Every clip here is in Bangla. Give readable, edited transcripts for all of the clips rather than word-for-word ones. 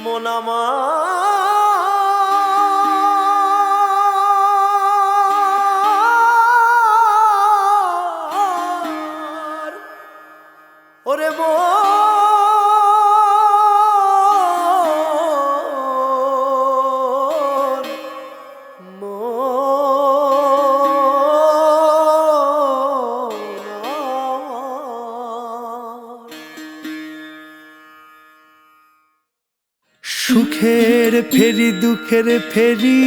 মন আমার ওরে সুখের ফেরি দুঃখের ফেরি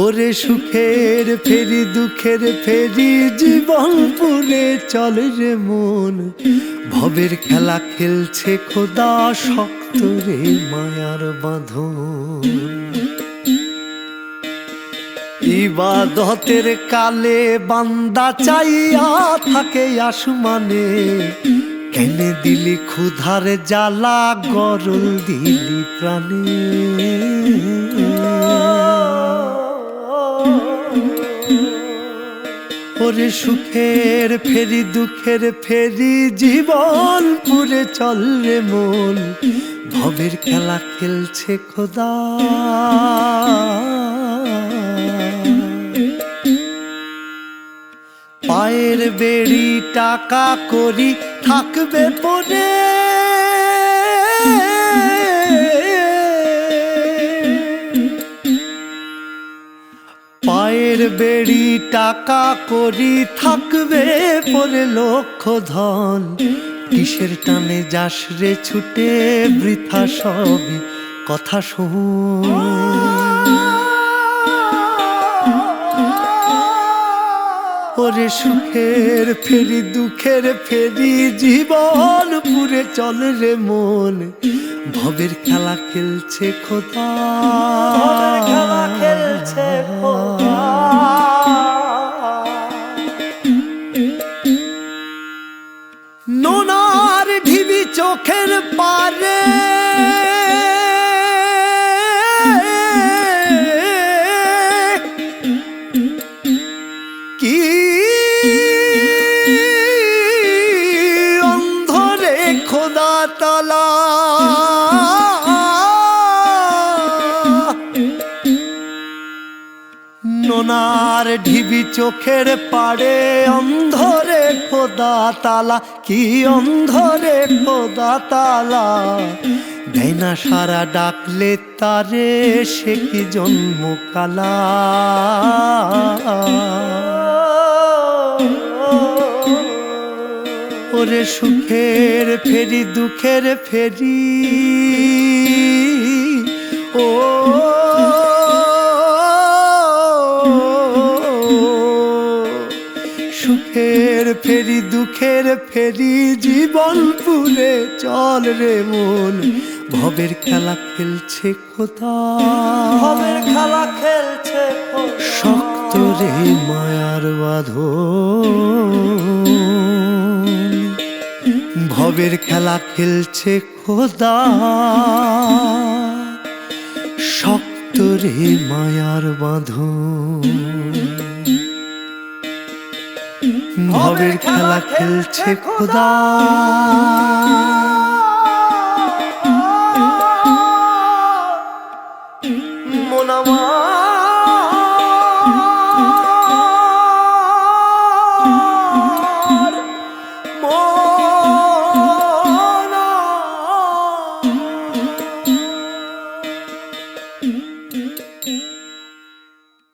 ওরে সুখের ফেরি দুঃখের ফেরি জীবন পুরে চলে রে মন ভবের খেলা খেলছে খোদা শক্ত রে মায়ার বাঁধন ইবাদতের কালে বান্দা চাইয়া থাকে আসমানে কেনে দিলি ক্ষুধার জ্বালা গরল দিলি প্রাণে ওরে সুখের ফেরি দুঃখের ফেরি জীবন পুরে চল রে মন ভবের খেলা খেলছে খোদা পায়ের বেড়ি টাকা করি থাকবে পরে পায়ের বেড়ি টাকা করি থাকবে পরে লক্ষ ধন কিসের টানে যাস রে ছুটে বৃথা সবই কথা শোন ওরে সুখের ফেরি দুঃখের ফেরি জীবন পুরে চল রে মন ভবের খেলা খেলছে খোদা খেলা খেলছে খোদা নোনার ঢিবি চোখের পারে কি অন্ধরে খোদা তালা নোনার ঢিবি চোখের পাড়ে অন্ধরে খোদা তালা কি অন্ধরে খোদা তালা দেয় না সারা ডাকলে তারে সে কি জন্ম কালা ওরে সুখের ফেরি দুঃখের ফেরি ও সুখের ফেরি দুঃখের ফেরি জীবন পুরে চল রে মন ভবের খেলা খেলছে খোদা ভবের খেলা খেলছে শক্ত রে মায়ার বাঁধন ভবের খেলা খেলছে খোদা শক্ত রে মায়ার বাঁধন ভবের খেলা খেলছে খোদা।